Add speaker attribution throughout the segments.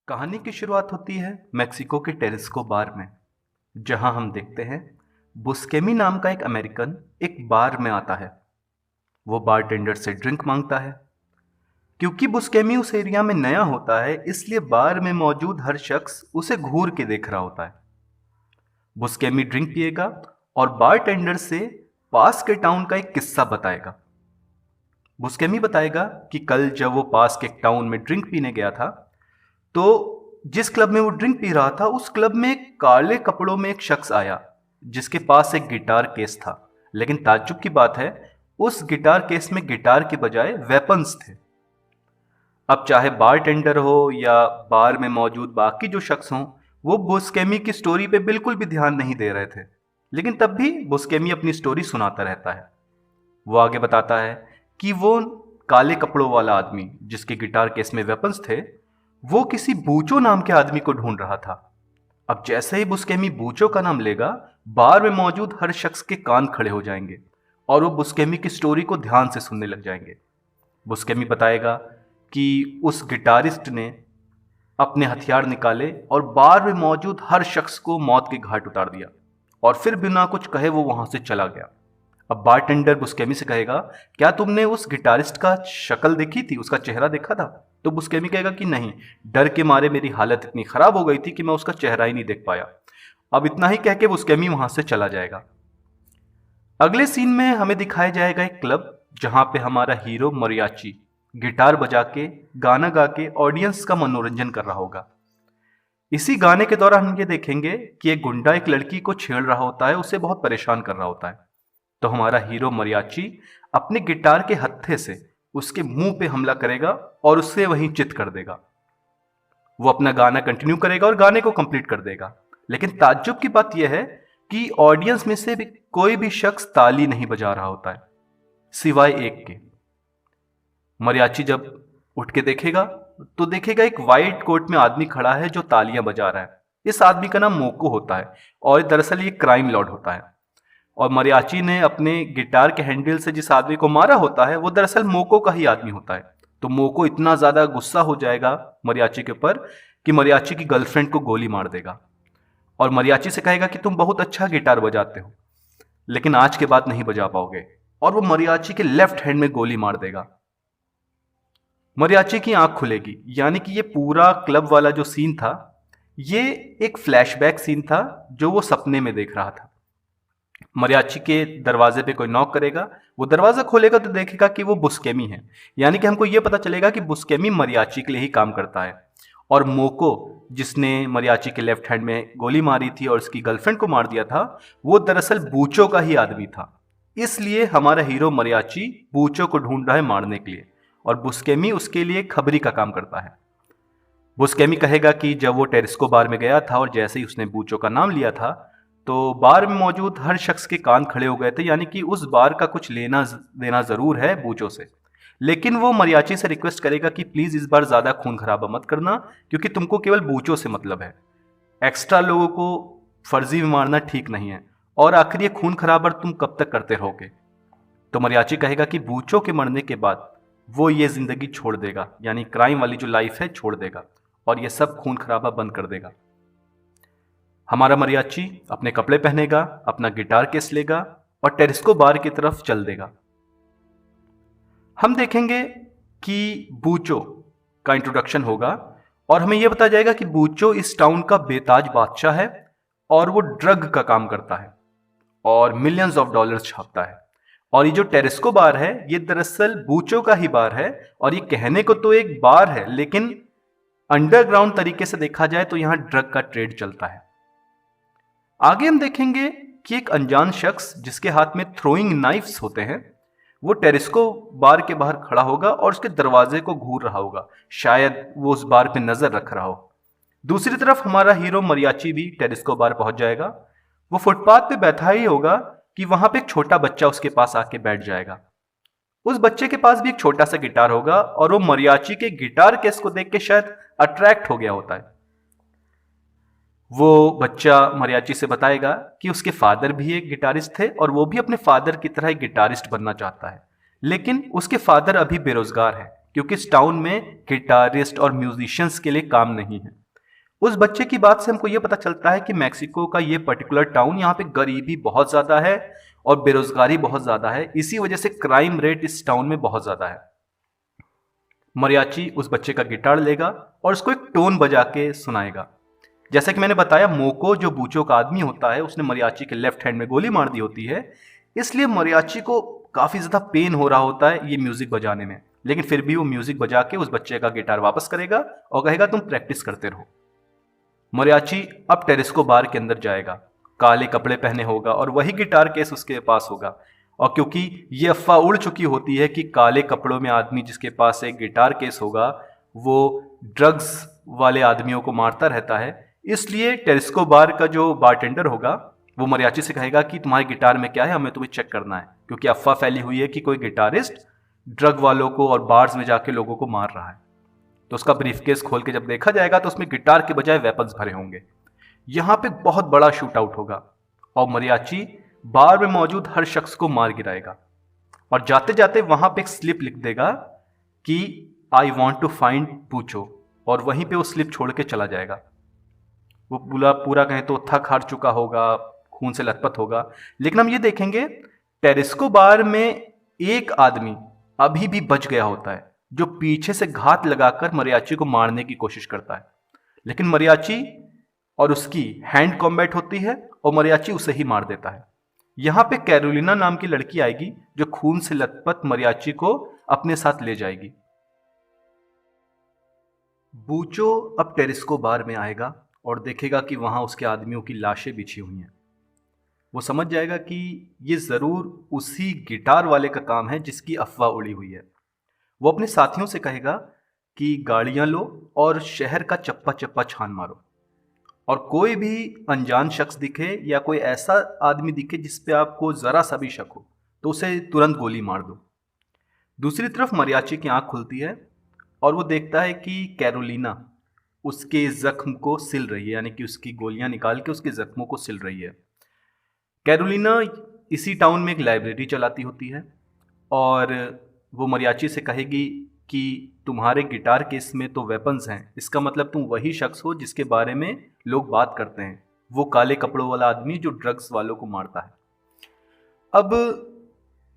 Speaker 1: कहानी की शुरुआत होती है मेक्सिको के टेरिस्को बार में, जहां हम देखते हैं बुस्केमी नाम का एक अमेरिकन एक बार में आता है। वो बारटेंडर से ड्रिंक मांगता है। क्योंकि बुस्केमी उस एरिया में नया होता है, इसलिए बार में मौजूद हर शख्स उसे घूर के देख रहा होता है। बुस्केमी ड्रिंक पिएगा और बारटेंडर से पास के टाउन का एक किस्सा बताएगा। बुस्केमी बताएगा कि कल जब वो पास के टाउन में ड्रिंक पीने गया था, तो जिस क्लब में वो ड्रिंक पी रहा था, उस क्लब में एक काले कपड़ों में एक शख्स आया जिसके पास एक गिटार केस था। लेकिन ताज्जुब की बात है, उस गिटार केस में गिटार के बजाय वेपन्स थे। अब चाहे बारटेंडर हो या बार में मौजूद बाकी जो शख्स हों, वो बुस्केमी की स्टोरी पे बिल्कुल भी ध्यान नहीं दे रहे थे। लेकिन तब भी बुस्केमी अपनी स्टोरी सुनाता रहता है। वो आगे बताता है कि वो काले कपड़ों वाला आदमी जिसके गिटार केस में वेपन्स थे, वो किसी बूचो नाम के आदमी को ढूंढ रहा था। अब जैसे ही बुस्केमी बूचो का नाम लेगा, बार में मौजूद हर शख्स के कान खड़े हो जाएंगे और वो बुस्केमी की स्टोरी को ध्यान से सुनने लग जाएंगे। बुस्केमी बताएगा कि उस गिटारिस्ट ने अपने हथियार निकाले और बार में मौजूद हर शख्स को मौत के घाट उतार दिया और फिर बिना कुछ कहे वो वहां से चला गया। अब बारटेंडर बुस्केमी से कहेगा, क्या तुमने उस गिटारिस्ट का शक्ल देखी थी, उसका चेहरा देखा था? तो बुस्केमी कहेगा कि नहीं, डर के मारे मेरी हालत इतनी खराब हो गई थी कि मैं उसका चेहरा ही नहीं देख पाया। अब इतना ही कह के बुस्केमी वहां से चला जाएगा। अगले सीन में हमें दिखाया जाएगा एक क्लब, जहां पे हमारा हीरो मरियाची गिटार बजा के गाना गा के ऑडियंस का मनोरंजन कर रहा होगा। इसी गाने के दौरान हम ये देखेंगे कि एक गुंडा एक लड़की को छेड़ रहा होता है, उसे बहुत परेशान कर रहा होता है। तो हमारा हीरो मरियाची अपने गिटार के हत्थे से उसके मुंह पे हमला करेगा और उससे वहीं चित कर देगा। वो अपना गाना कंटिन्यू करेगा और गाने को कंप्लीट कर देगा। लेकिन ताज्जुब की बात यह है कि ऑडियंस में से भी कोई भी शख्स ताली नहीं बजा रहा होता है, सिवाय एक के। मरियाची जब उठ के देखेगा तो देखेगा एक वाइट कोट में आदमी खड़ा है जो तालियां बजा रहा है। इस आदमी का नाम मोको होता है और दरअसल ये क्राइम लॉर्ड होता है। और मरियाची ने अपने गिटार के हैंडल से जिस आदमी को मारा होता है, वो दरअसल मोको का ही आदमी होता है। तो मोको इतना ज्यादा गुस्सा हो जाएगा मरियाची के ऊपर कि मरियाची की गर्लफ्रेंड को गोली मार देगा और मरियाची से कहेगा कि तुम बहुत अच्छा गिटार बजाते हो, लेकिन आज के बाद नहीं बजा पाओगे। और वो मरियाची के लेफ्ट हैंड में गोली मार देगा। मरियाची की आंख खुलेगी, यानी कि ये पूरा क्लब वाला जो सीन था, ये एक फ्लैशबैक सीन था जो वो सपने में देख रहा था। मरियाची के दरवाजे पे कोई नॉक करेगा, वो दरवाजा खोलेगा तो देखेगा कि वो बुस्केमी है। यानी कि हमको ये पता चलेगा कि बुस्केमी मरियाची के लिए ही काम करता है और मोको जिसने मरियाची के लेफ्ट हैंड में गोली मारी थी और उसकी गर्लफ्रेंड को मार दिया था, वो दरअसल बूचो का ही आदमी था। इसलिए हमारा हीरो मरियाची बूचो को ढूंढ रहा है मारने के लिए और बुस्केमी उसके लिए खबरी का काम करता है। बुस्केमी कहेगा कि जब वो टेरिस्को बार में गया था और जैसे ही उसने बूचो का नाम लिया था, तो बार में मौजूद हर शख्स के कान खड़े हो गए थे। यानी कि उस बार का कुछ लेना देना जरूर है बूचो से। लेकिन वो मरियाची से रिक्वेस्ट करेगा कि प्लीज इस बार ज्यादा खून खराबा मत करना, क्योंकि तुमको केवल बूचो से मतलब है। एक्स्ट्रा लोगों को फर्जी में मारना ठीक नहीं है और आखिर ये खून खराबा तुम कब तक करते रहोगे? तो मरियाची कहेगा कि बूचो के मरने के बाद वो ये जिंदगी छोड़ देगा, यानी क्राइम वाली जो लाइफ है छोड़ देगा और ये सब खून खराबा बंद कर देगा। हमारा मरियाची अपने कपड़े पहनेगा, अपना गिटार केस लेगा और टेरिस्को बार की तरफ चल देगा। हम देखेंगे कि बूचो का इंट्रोडक्शन होगा और हमें यह बताया जाएगा कि बूचो इस टाउन का बेताज बादशाह है और वो ड्रग का काम करता है और मिलियंस ऑफ डॉलर्स छापता है। और ये जो टेरिस्को बार है, ये दरअसल बूचो का ही बार है और ये कहने को तो एक बार है, लेकिन अंडरग्राउंड तरीके से देखा जाए तो यहां ड्रग का ट्रेड चलता है। आगे हम देखेंगे कि एक अनजान शख्स जिसके हाथ में थ्रोइंग नाइफ्स होते हैं, वो टेरिस्को बार के बाहर खड़ा होगा और उसके दरवाजे को घूर रहा होगा। शायद वो उस बार पे नजर रख रहा हो। दूसरी तरफ हमारा हीरो मरियाची भी टेरिस्को बार पहुंच जाएगा। वो फुटपाथ पे बैठा ही होगा कि वहां पे एक छोटा बच्चा उसके पास आके बैठ जाएगा। उस बच्चे के पास भी एक छोटा सा गिटार होगा और वो मरियाची के गिटार केस को देख के शायद अट्रैक्ट हो गया होता है। वो बच्चा मरियाची से बताएगा कि उसके फादर भी एक गिटारिस्ट थे और वो भी अपने फादर की तरह एक गिटारिस्ट बनना चाहता है, लेकिन उसके फादर अभी बेरोजगार है क्योंकि इस टाउन में गिटारिस्ट और म्यूजिशियंस के लिए काम नहीं है। उस बच्चे की बात से हमको ये पता चलता है कि मैक्सिको का ये पर्टिकुलर टाउन, यहाँ पे गरीबी बहुत ज़्यादा है और बेरोजगारी बहुत ज़्यादा है। इसी वजह से क्राइम रेट इस टाउन में बहुत ज़्यादा है। मरियाची उस बच्चे का गिटार लेगा और उसको एक टोन बजा के सुनाएगा। जैसा कि मैंने बताया, मोको जो बूचो का आदमी होता है उसने मरियाची के लेफ्ट हैंड में गोली मार दी होती है, इसलिए मरियाची को काफ़ी ज़्यादा पेन हो रहा होता है ये म्यूज़िक बजाने में। लेकिन फिर भी वो म्यूज़िक बजा के उस बच्चे का गिटार वापस करेगा और कहेगा तुम प्रैक्टिस करते रहो। मरियाची अब टेरेस्को बार के अंदर जाएगा, काले कपड़े पहने होगा और वही गिटार केस उसके पास होगा। और क्योंकि ये अफवाह उड़ चुकी होती है कि काले कपड़ों में आदमी जिसके पास एक गिटार केस होगा वो ड्रग्स वाले आदमियों को मारता रहता है, इसलिए टेरेस्को बार का जो बारटेंडर होगा वो मरियाची से कहेगा कि तुम्हारे गिटार में क्या है, हमें तुम्हें चेक करना है, क्योंकि अफवाह फैली हुई है कि कोई गिटारिस्ट ड्रग वालों को और बार्स में जाके लोगों को मार रहा है। तो उसका ब्रीफकेस खोल के जब देखा जाएगा तो उसमें गिटार के बजाय वेपन्स भरे होंगे। यहाँ पे बहुत बड़ा शूट आउट होगा और मरियाची बार में मौजूद हर शख्स को मार गिराएगा और जाते जाते वहां पे एक स्लिप लिख देगा कि आई वॉन्ट टू फाइंड पूछो, और वहीं पे वो स्लिप छोड़ के चला जाएगा। वो पूरा पूरा कहें तो थक हार चुका होगा, खून से लथपथ होगा। लेकिन हम ये देखेंगे टेरेस्को बार में एक आदमी अभी भी बच गया होता है जो पीछे से घात लगाकर मरियाची को मारने की कोशिश करता है। लेकिन मरियाची और उसकी हैंड कॉम्बैट होती है और मरियाची उसे ही मार देता है। यहाँ पे कैरोलिना नाम की लड़की आएगी जो खून से लथपथ मरियाची को अपने साथ ले जाएगी। बूचो अब टेरेस्को बार में आएगा और देखेगा कि वहां उसके आदमियों की लाशें बिछी हुई हैं। वो समझ जाएगा कि ये ज़रूर उसी गिटार वाले का काम है जिसकी अफवाह उड़ी हुई है। वो अपने साथियों से कहेगा कि गाड़ियां लो और शहर का चप्पा चप्पा छान मारो, और कोई भी अनजान शख्स दिखे या कोई ऐसा आदमी दिखे जिस पे आपको ज़रा सा भी शक हो तो उसे तुरंत गोली मार दो। दूसरी तरफ मरियाची की आंख खुलती है और वो देखता है कि कैरोलिना उसके जख्म को सिल रही है, यानी कि उसकी गोलियां निकाल के उसके जख्मों को सिल रही है। कैरोलिना इसी टाउन में एक लाइब्रेरी चलाती होती है और वो मरियाची से कहेगी कि तुम्हारे गिटार केस में तो वेपन्स हैं, इसका मतलब तुम वही शख्स हो जिसके बारे में लोग बात करते हैं, वो काले कपड़ों वाला आदमी जो ड्रग्स वालों को मारता है। अब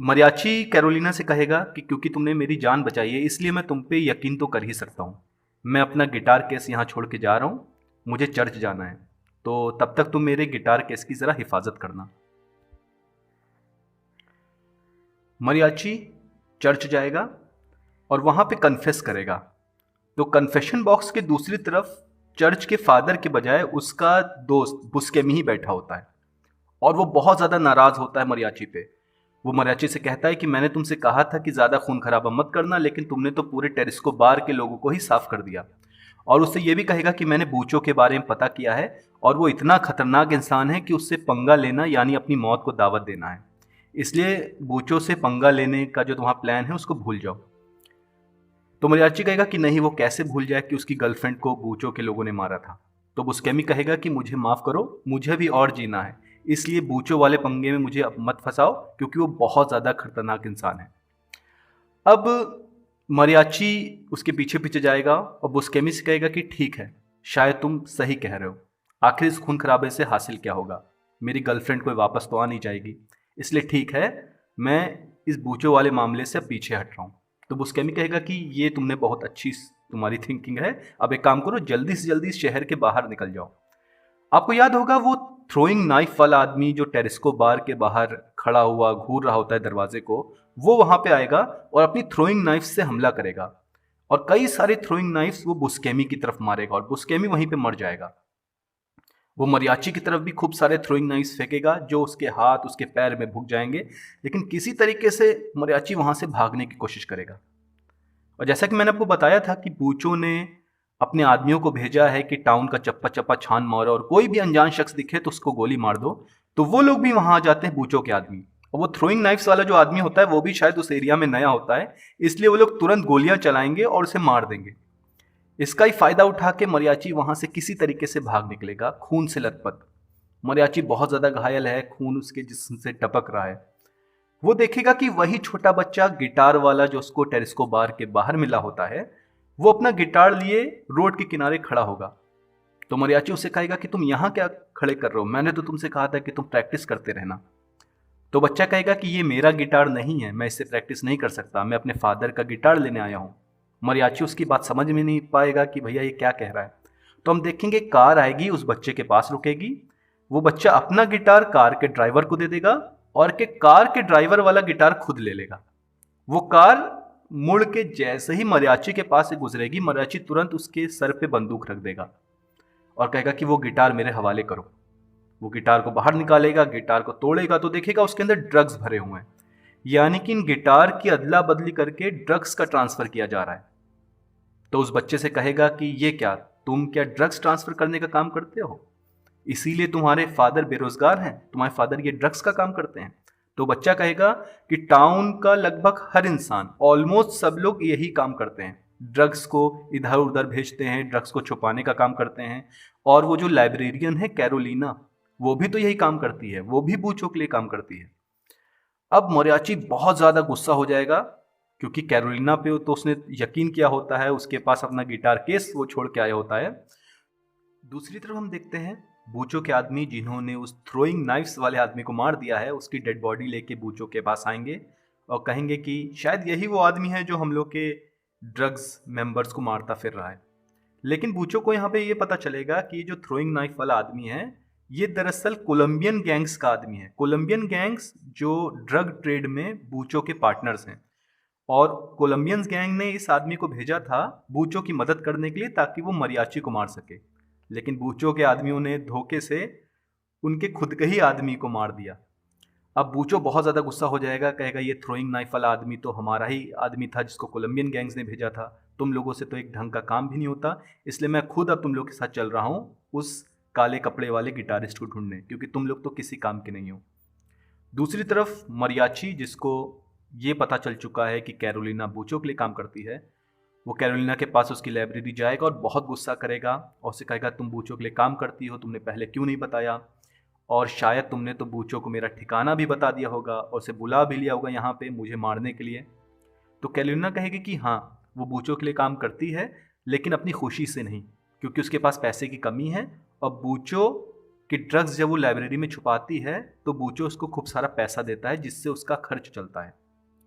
Speaker 1: मरियाची कैरोलिना से कहेगा कि क्योंकि तुमने मेरी जान बचाई है इसलिए मैं तुम पे यकीन तो कर ही सकता हूँ। मैं अपना गिटार केस यहाँ छोड़ के जा रहा हूँ, मुझे चर्च जाना है, तो तब तक तुम मेरे गिटार केस की ज़रा हिफाजत करना। मरियाची चर्च जाएगा और वहाँ पे कन्फेस करेगा। तो कन्फेशन बॉक्स के दूसरी तरफ चर्च के फादर के बजाय उसका दोस्त बुस्केमी ही बैठा होता है और वो बहुत ज़्यादा नाराज़ होता है मरियाची पे। वो मरियाची से कहता है कि मैंने तुमसे कहा था कि ज़्यादा खून खराबा मत करना, लेकिन तुमने तो पूरे टेरेस्को बार के लोगों को ही साफ कर दिया। और उससे ये भी कहेगा कि मैंने बूचो के बारे में पता किया है और वो इतना खतरनाक इंसान है कि उससे पंगा लेना यानी अपनी मौत को दावत देना है, इसलिए बूचो से पंगा लेने का जो तुम्हारा प्लान है उसको भूल जाओ। तो मरियाची कहेगा कि नहीं, वो कैसे भूल जाए कि उसकी गर्लफ्रेंड को बूचो के लोगों ने मारा था। तो बुस्केमी कहेगा कि मुझे माफ़ करो, मुझे भी और जीना है, इसलिए बूचो वाले पंगे में मुझे अब मत फंसाओ क्योंकि वो बहुत ज़्यादा खतरनाक इंसान है। अब मरियाची उसके पीछे पीछे जाएगा और बुस्केमी से कहेगा कि ठीक है, शायद तुम सही कह रहे हो, आखिर इस खून खराबे से हासिल क्या होगा, मेरी गर्लफ्रेंड कोई वापस तो आ नहीं जाएगी, इसलिए ठीक है, मैं इस बूचो वाले मामले से पीछे हट रहा हूँ। तो बुस्केमी कहेगा कि ये तुमने बहुत अच्छी तुम्हारी थिंकिंग है, अब एक काम करो, जल्दी से जल्दी शहर के बाहर निकल जाओ। आपको याद होगा वो थ्रोइंग नाइफ वाला आदमी जो टेरेस्को बार के बाहर खड़ा हुआ घूर रहा होता है दरवाजे को, वो वहां पे आएगा और अपनी थ्रोइंग नाइफ से हमला करेगा और कई सारे थ्रोइंग नाइफ्स वो बुस्केमी की तरफ मारेगा और बुस्केमी वहीं पे मर जाएगा। वो मरियाची की तरफ भी खूब सारे थ्रोइंग नाइफ्स फेंकेगा जो उसके हाथ उसके पैर में भुग जाएंगे, लेकिन किसी तरीके से मरियाची वहां से भागने की कोशिश करेगा। और जैसा कि मैंने आपको बताया था कि बूचो ने अपने आदमियों को भेजा है कि टाउन का चप्पा चप्पा छान मारो और कोई भी अनजान शख्स दिखे तो उसको गोली मार दो, तो वो लोग भी वहां आ जाते हैं बूचो के आदमी। और वो थ्रोइंग नाइफ्स वाला जो आदमी होता है वो भी शायद उस एरिया में नया होता है, इसलिए वो लोग तुरंत गोलियां चलाएंगे और उसे मार देंगे। इसका ही फायदा उठा के मरियाची वहां से किसी तरीके से भाग निकलेगा खून से लथपथ। मरियाची बहुत ज्यादा घायल है, खून उसके जिस्म से टपक रहा है। वो देखेगा कि वही छोटा बच्चा गिटार वाला जो उसको टेरेस्को बार के बाहर मिला होता है, वो अपना गिटार लिए रोड के किनारे खड़ा होगा। तो मरियाची उससे कहेगा कि तुम यहाँ क्या खड़े कर रहे हो, मैंने तो तुमसे कहा था कि तुम प्रैक्टिस करते रहना। तो बच्चा कहेगा कि ये मेरा गिटार नहीं है, मैं इससे प्रैक्टिस नहीं कर सकता, मैं अपने फादर का गिटार लेने आया हूँ। मरियाची उसकी बात समझ में नहीं पाएगा कि भैया ये क्या कह रहा है। तो हम देखेंगे कार आएगी, उस बच्चे के पास रुकेगी, वो बच्चा अपना गिटार कार के ड्राइवर को दे देगा और कार के ड्राइवर वाला गिटार खुद ले लेगा। वो कार मुड़ के जैसे ही मरियाची के पास से गुजरेगी, मरियाची तुरंत उसके सर पे बंदूक रख देगा और कहेगा कि वो गिटार मेरे हवाले करो। वो गिटार को बाहर निकालेगा, गिटार को तोड़ेगा तो देखेगा उसके अंदर ड्रग्स भरे हुए हैं, यानी कि इन गिटार की अदला बदली करके ड्रग्स का ट्रांसफर किया जा रहा है। तो उस बच्चे से कहेगा कि ये क्या, तुम क्या ड्रग्स ट्रांसफर करने का काम करते हो, इसीलिए तुम्हारे फादर बेरोजगार हैं, तुम्हारे फादर ये ड्रग्स का काम करते हैं। तो बच्चा कहेगा कि टाउन का लगभग हर इंसान, ऑलमोस्ट सब लोग यही काम करते हैं, ड्रग्स को इधर उधर भेजते हैं, ड्रग्स को छुपाने का काम करते हैं। और वो जो लाइब्रेरियन है कैरोलिना, वो भी तो यही काम करती है, वो भी बूचों के लिए काम करती है। अब मोरियाची बहुत ज्यादा गुस्सा हो जाएगा, क्योंकि कैरोलिना पे तो उसने यकीन किया होता है, उसके पास अपना गिटार केस वो छोड़ के आया होता है। दूसरी तरफ हम देखते हैं बूचो के आदमी जिन्होंने उस थ्रोइंग नाइफ्स वाले आदमी को मार दिया है, उसकी डेड बॉडी लेके बूचो के पास आएंगे और कहेंगे कि शायद यही वो आदमी है जो हम लोग के ड्रग्स मेंबर्स को मारता फिर रहा है। लेकिन बूचो को यहाँ पे ये पता चलेगा कि ये जो थ्रोइंग नाइफ वाला आदमी है, ये दरअसल कोलंबियन गैंग्स का आदमी है। कोलंबियन गैंग्स जो ड्रग ट्रेड में बूचो के पार्टनर्स हैं, और कोलंबियंस गैंग ने इस आदमी को भेजा था बूचो की मदद करने के लिए ताकि वो मरियाची को मार सके। लेकिन बूचो के आदमियों ने धोखे से उनके खुद के ही आदमी को मार दिया। अब बूचो बहुत ज़्यादा गुस्सा हो जाएगा, कहेगा ये थ्रोइंग नाइफ वाला आदमी तो हमारा ही आदमी था जिसको कोलंबियन गैंग्स ने भेजा था, तुम लोगों से तो एक ढंग का काम भी नहीं होता, इसलिए मैं खुद अब तुम लोग के साथ चल रहा हूँ उस काले कपड़े वाले गिटारिस्ट को ढूंढने, क्योंकि तुम लोग तो किसी काम के नहीं हो। दूसरी तरफ मरियाची, जिसको ये पता चल चुका है कि कैरोलिना बूचो के लिए काम करती है, वो कैरोलिना के पास उसकी लाइब्रेरी जाएगा और बहुत गुस्सा करेगा और उसे कहेगा तुम बूचो के लिए काम करती हो, तुमने पहले क्यों नहीं बताया, और शायद तुमने तो बूचो को मेरा ठिकाना भी बता दिया होगा और उसे बुला भी लिया होगा यहाँ पे मुझे मारने के लिए। तो कैरोलिना कहेगी कि हाँ, वो बूचो के लिए काम करती है, लेकिन अपनी खुशी से नहीं, क्योंकि उसके पास पैसे की कमी है, और बूचो कि ड्रग्स जब वो लाइब्रेरी में छुपाती है तो बूचो उसको खूब सारा पैसा देता है जिससे उसका खर्च चलता है।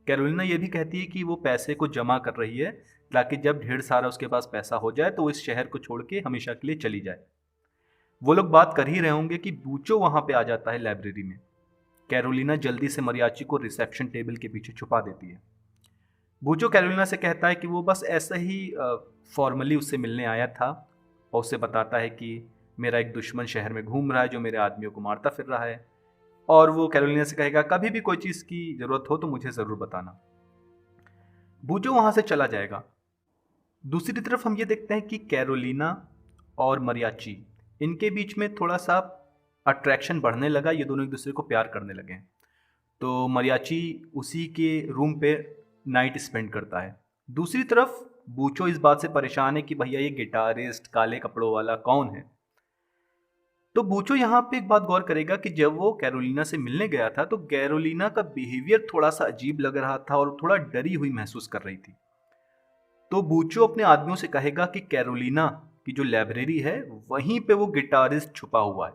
Speaker 1: कैरोलिना ये भी कहती है कि वो पैसे को जमा कर रही है ताकि जब ढेर सारा उसके पास पैसा हो जाए तो वो इस शहर को छोड़ के हमेशा के लिए चली जाए। वो लोग बात कर ही रहे होंगे कि बूचो वहां पे आ जाता है लाइब्रेरी में। कैरोलिना जल्दी से मरियाची को रिसेप्शन टेबल के पीछे छुपा देती है। बूचो कैरोलिना से कहता है कि वो बस ऐसा ही फॉर्मली उससे मिलने आया था, और उससे बताता है कि मेरा एक दुश्मन शहर में घूम रहा है जो मेरे आदमियों को मारता फिर रहा है, और वो कैरोलिना से कहेगा कभी भी कोई चीज़ की ज़रूरत हो तो मुझे ज़रूर बताना। बूचो वहाँ से चला जाएगा। दूसरी तरफ हम ये देखते हैं कि कैरोलिना और मरियाची, इनके बीच में थोड़ा सा अट्रैक्शन बढ़ने लगा, ये दोनों एक दूसरे को प्यार करने लगे हैं। तो मरियाची उसी के रूम पे नाइट स्पेंड करता है। दूसरी तरफ बूचो इस बात से परेशान है कि भैया ये गिटारिस्ट काले कपड़ों वाला कौन है। तो बूचो यहाँ पे एक बात गौर करेगा कि जब वो कैरोलिना से मिलने गया था तो कैरोलिना का बिहेवियर थोड़ा सा अजीब लग रहा था और थोड़ा डरी हुई महसूस कर रही थी। तो बूचो अपने आदमियों से कहेगा कि कैरोलिना की जो लाइब्रेरी है वहीं पे वो गिटारिस्ट छुपा हुआ है,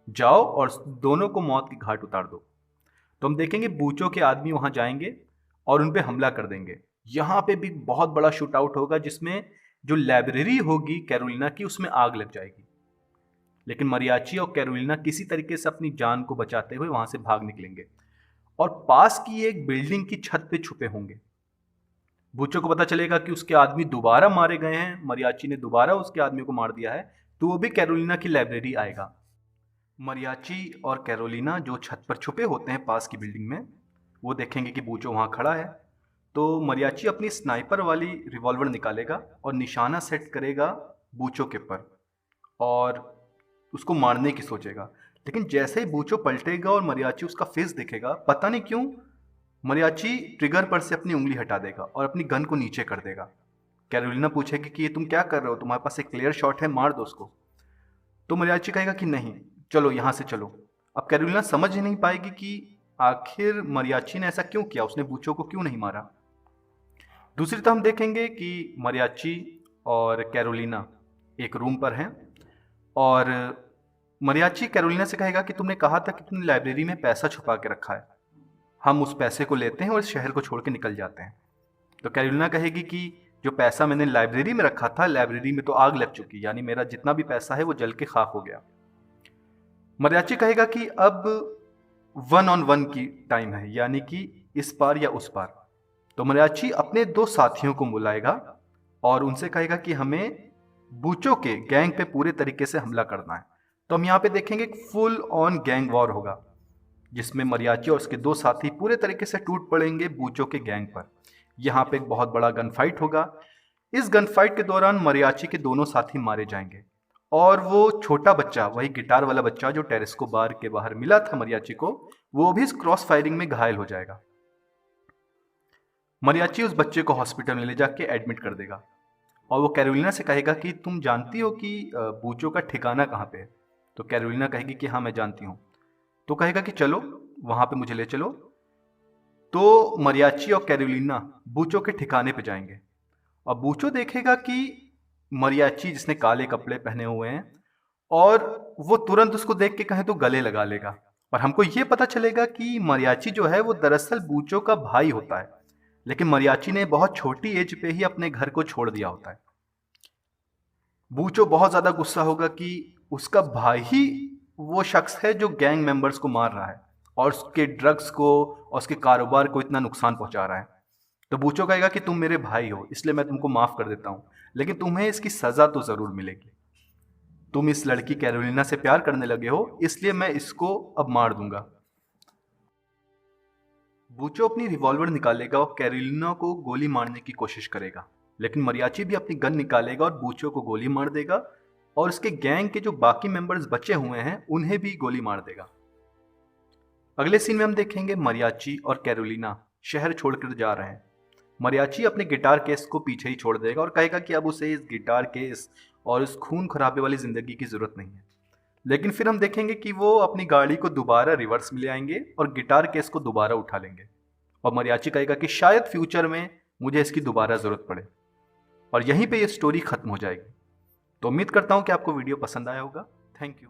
Speaker 1: जाओ और दोनों को मौत की घाट उतार दो। तो हम देखेंगे बूचो के आदमी वहां जाएंगे और उन पे हमला कर देंगे। यहाँ पे भी बहुत बड़ा शूट आउट होगा जिसमें जो लाइब्रेरी होगी कैरोलिना की उसमें आग लग जाएगी। लेकिन मरियाची और कैरोलिना किसी तरीके से अपनी जान को बचाते हुए वहां से भाग निकलेंगे और पास की एक बिल्डिंग की छत पे छुपे होंगे। बूचो को पता चलेगा कि उसके आदमी दोबारा मारे गए हैं, मरियाची ने दोबारा उसके आदमी को मार दिया है, तो वो भी कैरोलिना की लाइब्रेरी आएगा। मरियाची और कैरोलिना जो छत पर छुपे होते हैं पास की बिल्डिंग में, वो देखेंगे कि बूचो वहाँ खड़ा है। तो मरियाची अपनी स्नाइपर वाली रिवॉल्वर निकालेगा और निशाना सेट करेगा बूचो के पर और उसको मारने की सोचेगा। लेकिन जैसे ही बूचो पलटेगा और मरियाची उसका फेस देखेगा, पता नहीं क्यों मरियाची ट्रिगर पर से अपनी उंगली हटा देगा और अपनी गन को नीचे कर देगा। कैरोलिना पूछेगी कि ये तुम क्या कर रहे हो, तुम्हारे पास एक क्लियर शॉट है, मार दो उसको। तो मरियाची कहेगा कि नहीं, चलो यहाँ से चलो। अब कैरोलिना समझ ही नहीं पाएगी कि आखिर मरियाची ने ऐसा क्यों किया, उसने बूचो को क्यों नहीं मारा। दूसरी तरफ हम देखेंगे कि मरियाची और कैरोलिना एक रूम पर हैं और मरियाची कैरोलिना से कहेगा कि तुमने कहा था कि तुमने लाइब्रेरी में पैसा छुपा के रखा है, हम उस पैसे को लेते हैं और इस शहर को छोड़ के निकल जाते हैं। तो कैरोलिना कहेगी कि जो पैसा मैंने लाइब्रेरी में रखा था, लाइब्रेरी में तो आग लग चुकी, यानी मेरा जितना भी पैसा है वो जल के खाक हो गया। मरियाची कहेगा कि अब 1-on-1 की टाइम है, यानी कि इस पार या उस पार। तो मरियाची अपने 2 साथियों को बुलाएगा और उनसे कहेगा कि हमें बूचो के गैंग पे पूरे तरीके से हमला करना है। तो हम यहाँ पे देखेंगे एक फुल ऑन गैंग वॉर होगा, जिसमें मरियाची और उसके 2 साथी पूरे तरीके से टूट पड़ेंगे बूचो के गैंग पर। यहाँ पे एक बहुत बड़ा गन फाइट होगा। इस गन फाइट के दौरान मरियाची के दोनों साथी मारे जाएंगे और वो छोटा बच्चा, वही गिटार वाला बच्चा जो टेरेस्को बार के बाहर मिला था मरियाची को, वो भी इस क्रॉस फायरिंग में घायल हो जाएगा। मरियाची उस बच्चे को हॉस्पिटल में ले जाके एडमिट कर देगा और वो कैरोलिना से कहेगा कि तुम जानती हो कि बूचो का ठिकाना कहाँ पे है। तो कैरोलिना कहेगी कि हाँ मैं जानती हूँ। तो कहेगा कि चलो वहां पे मुझे ले चलो। तो मरियाची और कैरोलिना बूचो के ठिकाने पे जाएंगे और बूचो देखेगा कि मरियाची जिसने काले कपड़े पहने हुए हैं और वो तुरंत उसको देख के कहे तो गले लगा लेगा। और हमको ये पता चलेगा कि मरियाची जो है वो दरअसल बूचो का भाई होता है, लेकिन मरियाची ने बहुत छोटी एज पे ही अपने घर को छोड़ दिया होता है। बूचो बहुत ज्यादा गुस्सा होगा कि उसका भाई ही वो शख्स है जो गैंग मेंबर्स को मार रहा है और उसके ड्रग्स को और उसके कारोबार को इतना नुकसान पहुंचा रहा है। तो बूचो कहेगा कि तुम मेरे भाई हो, इसलिए मैं तुमको माफ कर देता हूं, लेकिन तुम्हें इसकी सजा तो जरूर मिलेगी। तुम इस लड़की कैरोलिना से प्यार करने लगे हो, इसलिए मैं इसको अब मार दूंगा। बूचो अपनी रिवॉल्वर निकालेगा और कैरोलिना को गोली मारने की कोशिश करेगा, लेकिन मरियाची भी अपनी गन निकालेगा और बूचो को गोली मार देगा और उसके गैंग के जो बाकी मेंबर्स बचे हुए हैं उन्हें भी गोली मार देगा। अगले सीन में हम देखेंगे मरियाची और कैरोलिना शहर छोड़कर जा रहे हैं। मरियाची अपने गिटार केस को पीछे ही छोड़ देगा और कहेगा कि अब उसे इस गिटार केस और इस खून खराबे वाली जिंदगी की जरूरत नहीं है। लेकिन फिर हम देखेंगे कि वो अपनी गाड़ी को दोबारा रिवर्स में ले आएंगे और गिटार केस को दोबारा उठा लेंगे और मरियाची कहेगा कि शायद फ्यूचर में मुझे इसकी दोबारा जरूरत पड़े और यहीं पे ये स्टोरी खत्म हो जाएगी। तो उम्मीद करता हूँ कि आपको वीडियो पसंद आया होगा। Thank you.